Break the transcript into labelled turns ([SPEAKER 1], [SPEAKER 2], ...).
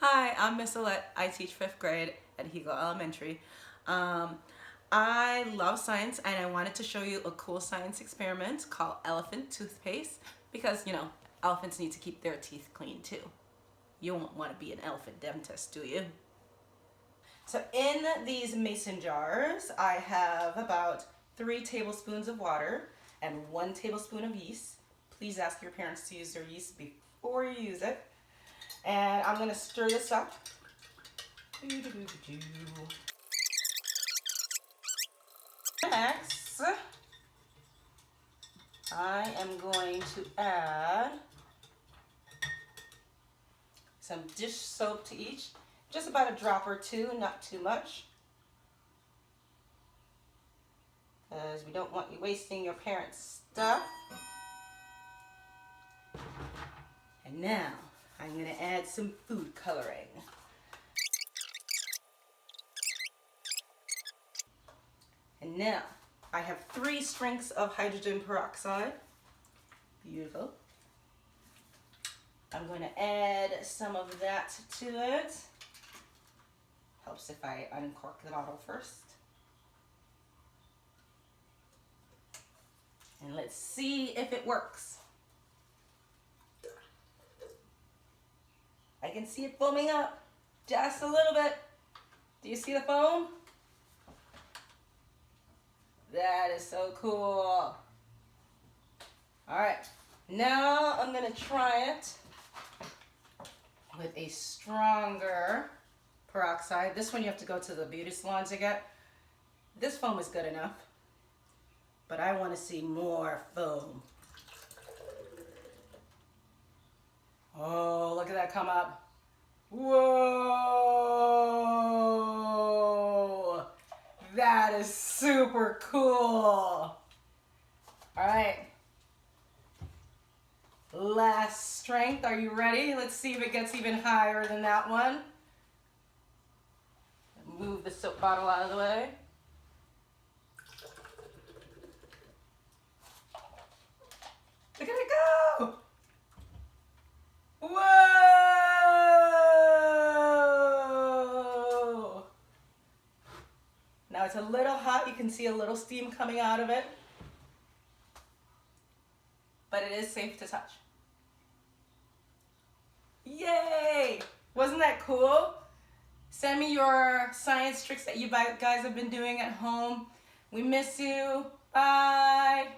[SPEAKER 1] Hi, I'm Miss Allette. I teach 5th grade at Hego Elementary. I love science and I wanted to show you a cool science experiment called elephant toothpaste because, elephants need to keep their teeth clean too. You won't want to be an elephant dentist, do you? So in these mason jars, I have about 3 tablespoons of water and 1 tablespoon of yeast. Please ask your parents to use their yeast before you use it. And I'm going to stir this up. Next, I am going to add some dish soap to each. Just about a drop or two, not too much. Because we don't want you wasting your parents' stuff. And now, I'm going to add some food coloring. And now, I have 3 strengths of hydrogen peroxide. Beautiful. I'm going to add some of that to it. Helps if I uncork the bottle first. And let's see if it works. I can see it foaming up just a little bit. Do you see the foam? That is so cool. All right, now I'm gonna try it with a stronger peroxide. This one you have to go to the beauty salon to get. This foam is good enough, but I want to see more foam. Oh, look at that come up. Whoa! That is super cool. All right. Last strength. Are you ready? Let's see if it gets even higher than that one. Move the soap bottle out of the way. Look at it go! Whoa! Now it's a little hot. You can see a little steam coming out of it. But it is safe to touch. Yay! Wasn't that cool? Send me your science tricks that you guys have been doing at home. We miss you. Bye!